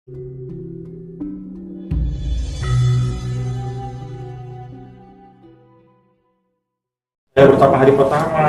Dari pertama hari pertama,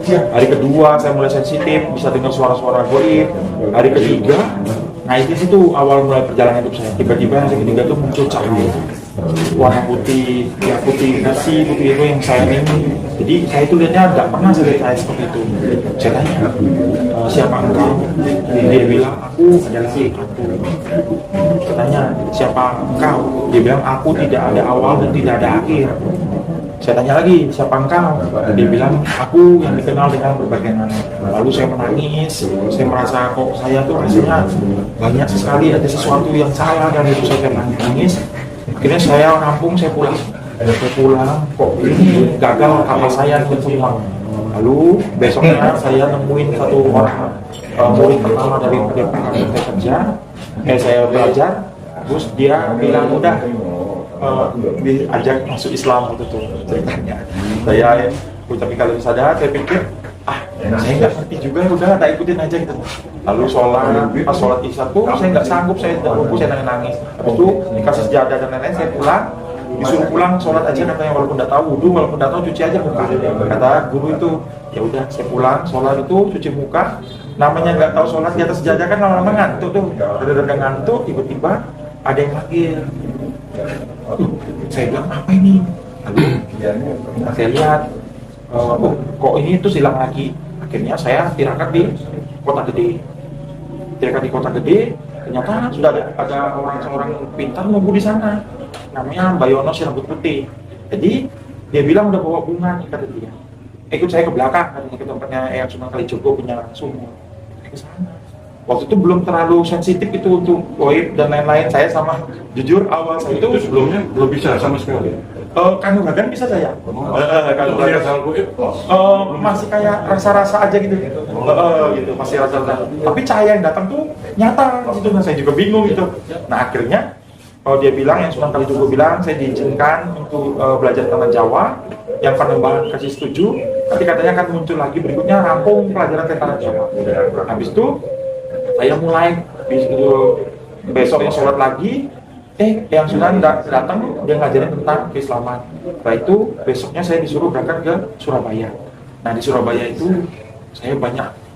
hari kedua saya mulai sensitif, bisa dengar suara-suara goib. Hari ketiga, nah itu situ awal mulai perjalanan hidup saya. Tiba-tiba hari ketiga tuh muncul cahaya warna putih, ya putih nasi, putih itu yang saya ini. Jadi saya itu lihatnya nggak pernah saya lihat saya seperti itu. Saya tanya, siapa engkau? Dia bilang aku adalah aku. Saya tanya, siapa engkau? Dia bilang aku tidak ada awal dan tidak ada akhir. Saya tanya lagi, siapa engkau? Dia bilang, aku yang dikenal dengan berbagai nama. Lalu saya menangis, saya merasa kok saya tuh rasanya banyak sekali ada sesuatu yang salah dan itu saya nangis. Akhirnya saya rampung, saya pulang. Kok ini gagal kapal saya dan semua. Lalu besoknya saya nemuin satu orang murid pertama dari PDPK saya kerja, saya belajar, terus dia bilang udah diajak masuk Islam waktu itu ceritanya. Saya tapi kalau sadar saya pikir saya nggak ngerti juga, udah tak ikutin aja gitu. Lalu pas sholat isya tuh saya nggak sanggup, saya tidak mampu, saya nangis. Habis itu dikasih sejadah dan lain-lain, saya pulang, disuruh pulang sholat aja katanya, walaupun nggak tahu wudhu, walaupun nggak tahu cuci aja muka. Kata guru itu, ya udah saya pulang sholat itu cuci muka. Namanya nggak tahu sholat di atas sejadah kan lama-lama ngantuk tuh, udah ngantuk, tiba-tiba ada yang manggil. Saya bilang apa ini? Lalu saya lihat, kok ini tuh hilang lagi. Akhirnya saya tirakat di kota gede. Ternyata sudah ada seorang pintar nunggu di sana. Namanya Mbak Yono si rambut putih. Jadi dia bilang udah bawa bunga nih, kata dia. Ikut saya ke belakang, katanya ke tempatnya Eyang Sunan Kalijogo punya sumur. Ke sana. Waktu itu belum terlalu sensitif itu untuk goib dan lain-lain. Saya sama jujur awal saya itu sebelumnya belum bisa sama sekali. Kanuragan bisa saya. Masih kayak rasa-rasa aja gitu. Gitu masih rasa-rasa. Tapi cahaya yang datang tuh nyata gitu. Nah, saya juga bingung gitu. Nah akhirnya dia bilang, yang Sunan Kalijogo bilang saya diizinkan untuk belajar tanah Jawa. Yang Panembahan kasih setuju. Tapi katanya akan muncul lagi berikutnya rampung pelajaran tanah Jawa. Habis itu saya mulai besoknya sholat lagi, yang Sunan datang dia ngajarin tentang keislaman. Setelah itu besoknya saya disuruh berangkat ke Surabaya. Nah di Surabaya itu saya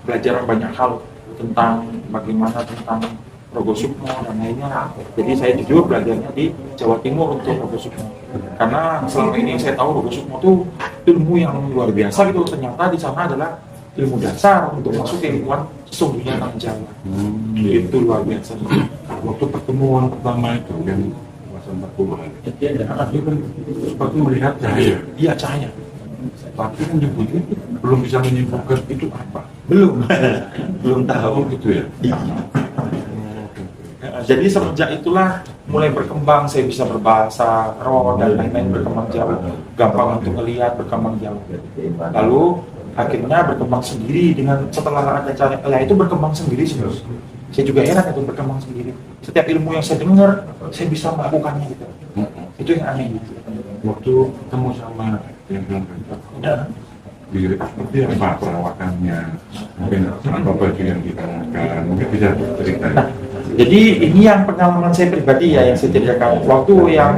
belajar banyak hal tentang bagaimana tentang Rogosukmo dan lainnya. Jadi saya jujur belajarnya di Jawa Timur untuk Rogosukmo. Karena selama ini saya tahu Rogosukmo itu ilmu yang luar biasa gitu. Ternyata di sana adalah ilmu dasar untuk masuk ke ilmuwan sesungguhnya tanah Jawa. Itu luar biasa. Waktu pertemuan pertama itu yang masa 40-an, dia kan seperti melihat cahaya. Iya cahaya. Tapi kan nyebutnya belum bisa menyimpulkan itu apa. Belum tahu gitu ya. Iya. Jadi semenjak itulah mulai berkembang, saya bisa berbahasa roh dan lain-lain, berkembang jauh, gampang untuk melihat, berkembang jauh. Lalu akhirnya berkembang sendiri dengan setelah ada cahaya itu berkembang sendiri sebenarnya. Saya juga heran itu berkembang sendiri. Setiap ilmu yang saya dengar, saya bisa melakukannya gitu. Itu yang aneh gitu. Waktu ketemu sama yang bilang seperti apa perawakannya, mungkin apa baju yang dikenakan, mungkin bisa cerita. Nah, jadi ini yang pengalaman saya pribadi ya yang saya ceritakan. Waktu yang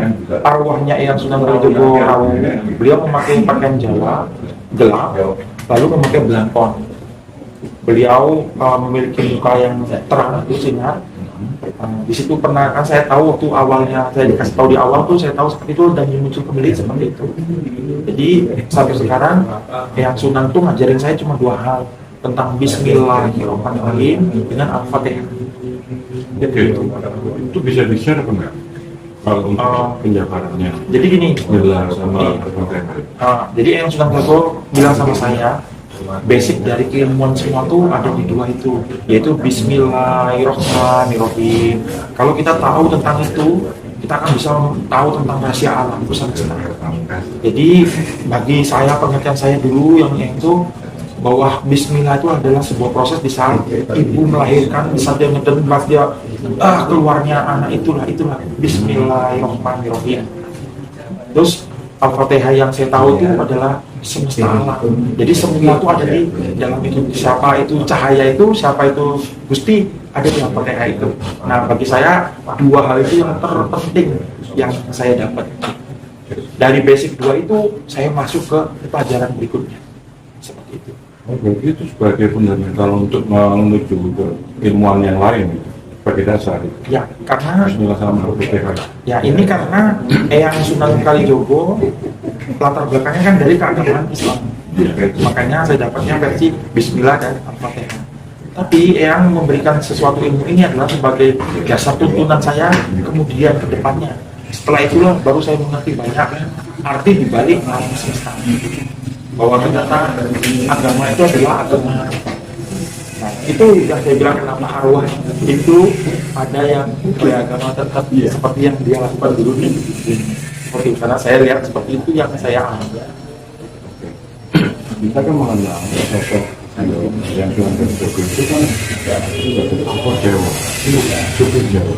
arwahnya yang Sunan Kalijogo rawuh, beliau memakai pakaian Jawa gelap, lalu memakai belangkon. Beliau memiliki muka yang terang itu sinar. Di situ pernah kan saya tahu waktu awalnya saya dikasih tahu di awal tuh saya tahu seperti itu dan muncul kembali seperti itu. Jadi sampai sekarang yang Sunan tuh ngajarin saya cuma dua hal, tentang Bismillahirrahmanirrahim dengan Al-Fatihah. Itu bisa di-share apa enggak? Kalau untuk penjabarannya. Jadi gini, jadi yang Sunan Kalijogo bilang sama saya, basic dari keilmuan semua tuh ada di dua itu, yaitu Bismillahirrahmanirrahim. Kalau kita tahu tentang itu, kita akan bisa tahu tentang rahasia alam itu sampai sekarang. Jadi bagi saya, pengertian saya dulu yang itu bahwa Bismillah itu adalah sebuah proses di saat ibu melahirkan, di saat dia ngeden, dia keluarnya anak itulah Bismillahirrahmanirrahim. Terus Al-Fatihah yang saya tahu itu adalah semesta alam. Jadi semua itu ada di dalam itu. Siapa itu cahaya itu, siapa itu Gusti, ada di Al-Fatihah itu. Nah, bagi saya dua hal itu yang terpenting yang saya dapat. Dari basic 2 itu saya masuk ke pelajaran berikutnya. Seperti itu. Oh, berarti itu sebagai fundamental untuk menuju ke ilmuwan yang lain gitu. Sebagai dasar itu. Ya, karena Bismillahirrahmanirrahim. ya ini karena Eyang Sunan Kalijogo latar belakangnya kan dari keagamaan Islam. Makanya saya dapatnya versi Bismillah dan Al-Fatihah. Tapi Eyang memberikan sesuatu ilmu ini adalah sebagai dasar tuntunan saya kemudian ke depannya. Setelah itulah baru saya mengerti banyak arti dibalik alam semesta. Bahwa ternyata agama itu adalah agama. Nah, itu yang saya bilang kenapa arwah itu ada yang beragama tetap seperti yang dia lakukan dulu nih. Seperti itu, karena saya lihat seperti itu yang saya alami. Kita kan mengenal sosok yang Sunan Kalijogo itu kan sebagai tokoh Jawa, suku Jawa.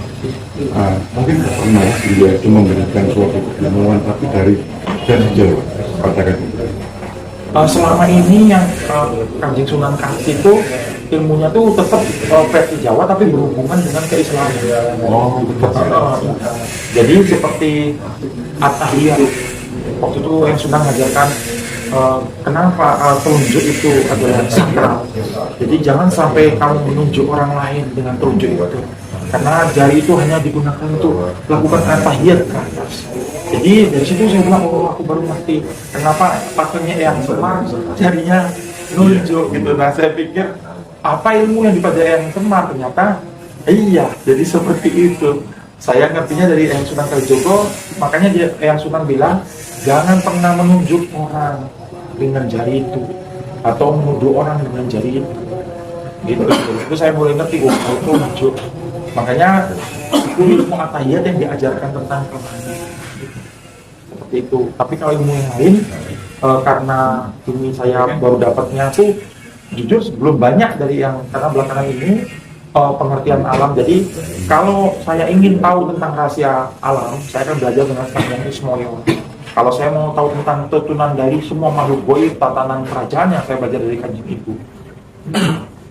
Mungkin pernah dia itu memberikan suatu keilmuan tapi dari Jawa, katakan itu. Selama ini yang Kanjeng Sunan Kali itu ilmunya tuh tetap versi Jawa tapi berhubungan dengan keislaman. Oh, betul. Jadi seperti At-Tahiyah waktu itu yang sudah mengajarkan kenapa telunjuk itu adalah sakral. Jadi jangan sampai kamu menunjuk orang lain dengan telunjuk itu, karena jari itu hanya digunakan untuk melakukan at-tahiyat ke atas. Jadi dari situ saya bilang, oh aku baru ngerti kenapa pakainya yang Semar jarinya nunjuk gitu. Nah saya pikir apa ilmu yang dipelajari yang Semar, ternyata iya jadi seperti itu. Saya ngertinya dari Eyang Sunan Kalijogo, makanya dia Eyang Sunan bilang jangan pernah menunjuk orang dengan jari itu atau menuduh orang dengan jari itu. Gitu. Itu saya mulai ngerti, oh itu nunjuk. Makanya itu ilmu at-tahiyat yang diajarkan tentang kemana. Seperti itu. Tapi kalau ilmu yang lain, karena ini saya baru dapatnya tuh jujur belum banyak dari yang karena belakangan ini pengertian alam. Jadi kalau saya ingin tahu tentang rahasia alam, saya akan belajar dengan Kanjeng Ismoyo. Kalau saya mau tahu tentang tuntunan dari semua makhluk goib, tatanan kerajaan, yang saya belajar dari Kanjeng Ibu.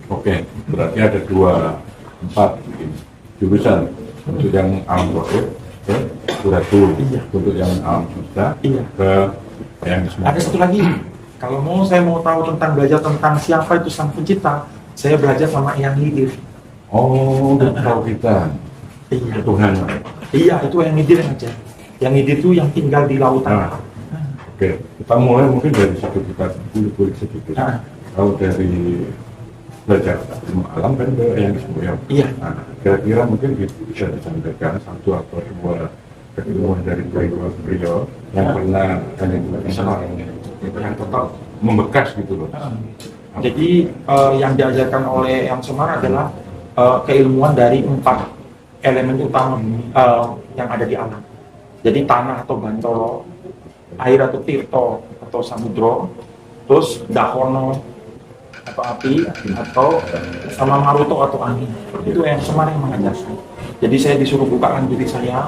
Oke, berarti ada 4 jurusan untuk yang alam goib ke Suratul, Iya. untuk yang alam semesta Iya. ke yang semesta. Ada satu lagi, kalau saya mau tahu tentang belajar tentang siapa itu sang pencipta, saya belajar sama Eyang Hidir. Oh, untuk tahu kita Iya. Tuhan. Iya, itu Eyang Hidir yang aja. Yang Hidir itu yang tinggal di lautan. Oke, kita mulai mungkin dari satu kita kulik sedikit. Nah. Kalau dari belajar ilmu alam kan ke yang semua. Iya. Nah, kira-kira mungkin bisa disampaikan satu atau dua keilmuan dari beliau yang pernah kalian yang tetap membekas gitu loh. Jadi yang diajarkan oleh Eyang Semar adalah keilmuan dari 4 elemen utama yang ada di alam. Jadi tanah atau bantolo, air atau tirto atau samudro, terus dahono atau api, atau sama maruto atau angin. Itu Eyang Semar yang mengajarkan. Jadi saya disuruh bukakan diri saya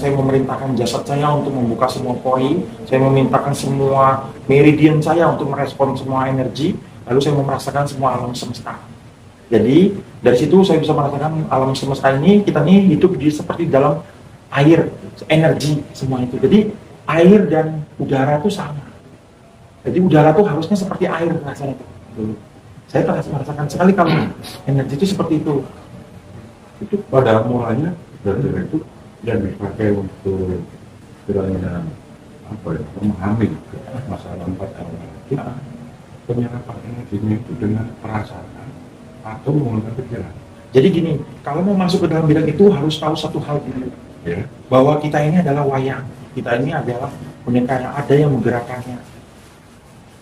memerintahkan jasad saya untuk membuka semua pori, saya memintakan semua meridian saya untuk merespon semua energi, lalu saya merasakan semua alam semesta. Jadi dari situ saya bisa merasakan alam semesta ini, kita ini hidup seperti dalam air, energi semua itu. Jadi air dan udara itu sama. Jadi udara itu harusnya seperti air rasanya. Saya merasakan sekali kalau energi itu seperti itu. Itu pada mulanya dari itu yang dipakai untuk kiranya memahami masalah 4 elemen itu penyerapan energinya itu dengan perasaan atau menggunakan pikiran. Jadi gini, kalau mau masuk ke dalam bidang itu harus tahu satu hal dulu, Ya. bahwa kita ini adalah wayang, kita ini adalah boneka yang ada yang menggerakkannya.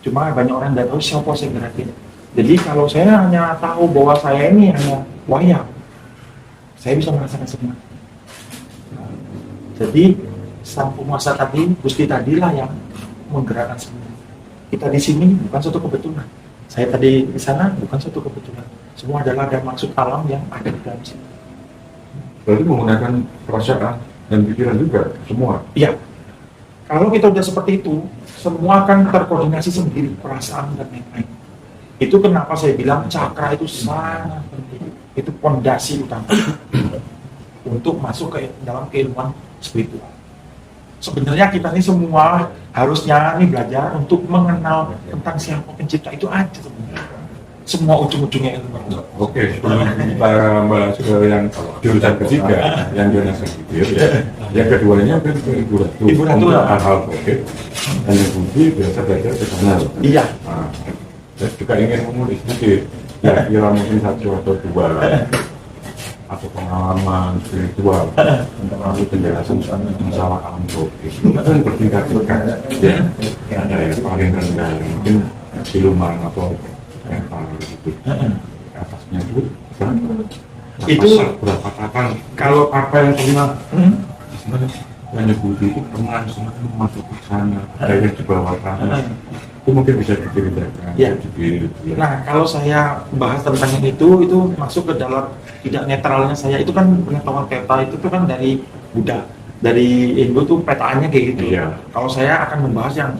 Cuma banyak orang tidak tahu siapa saya gerakin. Jadi kalau saya hanya tahu bahwa saya ini hanya wayang, saya bisa merasakan semua. Jadi sang penguasa tadi, Gusti tadilah yang menggerakkan semua. Kita di sini bukan suatu kebetulan. Saya tadi di sana bukan suatu kebetulan. Semua adalah ada maksud alam yang ada di dalam sini. Berarti menggunakan perasaan dan pikiran juga semua. Iya. Kalau kita udah seperti itu, semua akan terkoordinasi sendiri, perasaan dan lain-lain. Itu kenapa saya bilang cakra itu sangat penting. itu pondasi utama untuk masuk ke dalam keilmuan spiritual. Sebenarnya kita ini semua harusnya nih belajar untuk mengenal tentang siapa pencipta itu aja sebenarnya. Semua ujung-ujungnya ilmu. Oke, sebelum kita bahas ke yang jurusan ketiga, yang jurusan sipil, ya. Yang keduanya kan ke Ibu Ratu. Ibu Ratu, untuk ya. hal-hal oke. Dan yang Budi biasa belajar ke sana. Iya. Nah, saya juga ingin mengulik sedikit, kira-kira mungkin satu atau dua atau pengalaman spiritual tentang penjelasan masalah alam goib. Itu kan bertingkat-tingkat, ya. Ada yang paling rendah, mungkin siluman atau gitu. Atasnya itu berapa kakak kalau apa yang pernah menyebut itu pernah masuk ke sana, ada yang di bawah sana, itu mungkin bisa diceritakan. Ya. Nah, kalau saya bahas tentang yang itu masuk ke dalam tidak netralnya saya, itu kan pengetahuan peta itu kan dari Buddha, dari Hindu tuh petaannya kayak gitu. Iya. Kalau saya akan membahas yang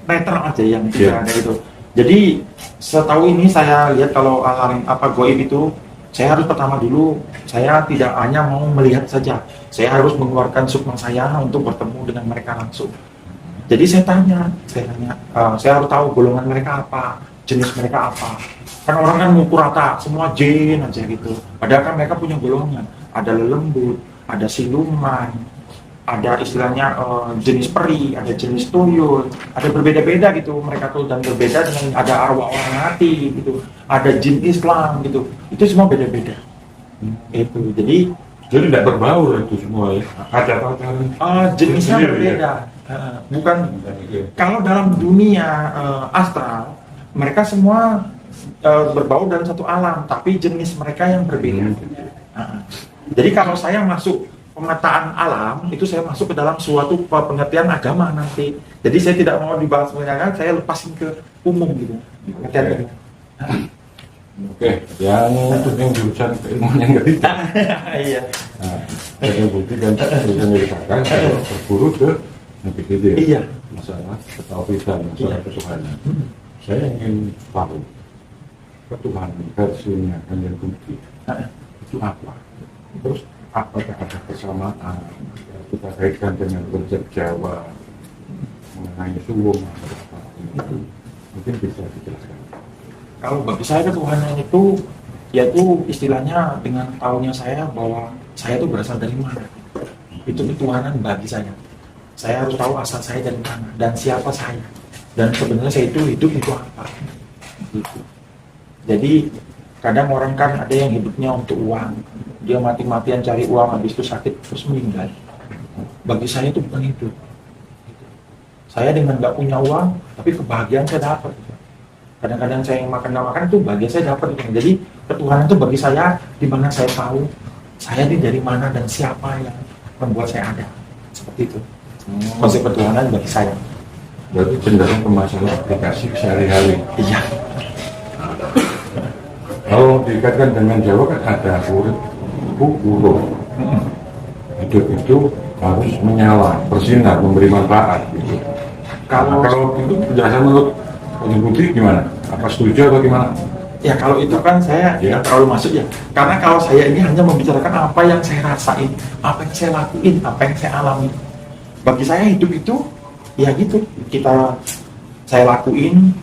netral aja, yang tidak ada itu. Jadi setahu ini saya lihat kalau alam goib itu, saya harus pertama dulu, saya tidak hanya mau melihat saja, saya harus mengeluarkan sukma saya untuk bertemu dengan mereka langsung. Jadi saya tanya, saya harus tahu golongan mereka apa, jenis mereka apa. Kan orang kan mengukur rata, semua jin aja gitu. Padahal kan mereka punya golongan, ada lelembut, ada siluman, ada istilahnya jenis peri, ada jenis tuyul, ada berbeda-beda gitu mereka tuh, dan berbeda dengan ada arwah orang mati gitu, ada jin Islam gitu, itu semua beda-beda. Itu jadi tidak berbau itu semua ya. Ada jenisnya berbeda. Bukan kalau dalam dunia astral mereka semua berbau dalam satu alam, tapi jenis mereka yang berbeda. Jadi kalau saya masuk pemetaan alam, itu saya masuk ke dalam suatu pengertian agama nanti. Jadi saya tidak mau dibahas mengenai, saya lepasin ke umum gitu. Pengertian. Oke, yang jurusan keilmuan yang ketiga. Iya. Nah, saya buktikan jurusan yang dikatakan saya berburu ke yang ketiga. Iya. Masalah ketauhidan, masalah ketuhanan. Saya ingin tahu ketuhanan versinya Kanjeng Budi itu apa? Terus apakah ada persamaan kita kaitkan dengan konsep Jawa mengenai suwung atau apa? Mungkin bisa dijelaskan. Kalau bagi saya ketuhanan itu, yaitu istilahnya dengan tahunya saya bahwa saya itu berasal dari mana. Itu ketuhanan bagi saya. Saya harus tahu asal saya dari mana dan siapa saya. Dan sebenarnya saya itu hidup itu apa. Gitu. Jadi kadang orang kan ada yang hidupnya untuk uang. Dia mati-matian cari uang, habis itu sakit terus meninggal. Bagi saya itu bukan hidup. Saya dengan nggak punya uang, tapi kebahagiaan saya dapat. Kadang-kadang saya yang makan itu bahagia saya dapat. Jadi ketuhanan itu bagi saya di mana saya tahu saya ini dari mana dan siapa yang membuat saya ada. Seperti itu. Konsep ketuhanan bagi saya. Berarti cenderung ke masalah aplikasi sehari-hari. Iya. Kalau dikaitkan dengan Jawa kan ada urip huruf. Hidup itu harus menyala, bersinar, memberi manfaat. Gitu. Kalau itu penjelasan menurut Kanjeng Budi gimana? Apa setuju atau gimana? Ya kalau itu kan saya tidak terlalu masuk ya. Karena kalau saya ini hanya membicarakan apa yang saya rasain, apa yang saya lakuin, apa yang saya alami. Bagi saya hidup itu ya gitu, saya lakuin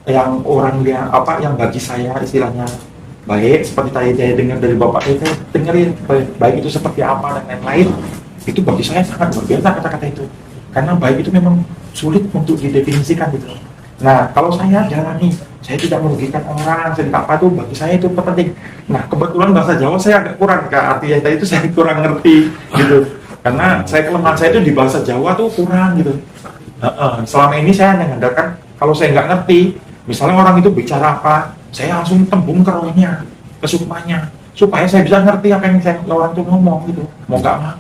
yang orang dia yang bagi saya istilahnya baik, seperti tadi saya dengar dari bapak saya dengerin baik itu seperti apa dan lain-lain. Itu bagi saya sangat luar biasa kata-kata itu. Karena baik itu memang sulit untuk didefinisikan gitu. Nah, kalau saya jalani, saya tidak merugikan orang, saya tidak apa itu bagi saya itu penting. Nah, kebetulan bahasa Jawa saya agak kurang, artinya tadi itu saya kurang ngerti gitu. Karena saya kelemahan saya itu di bahasa Jawa tuh kurang gitu. Selama ini saya hanya mengandalkan kalau saya nggak ngerti, misalnya orang itu bicara apa, saya langsung tembung ke rohnya, ke sukmanya, supaya saya bisa ngerti apa yang orang itu ngomong gitu. Mau nggak mau.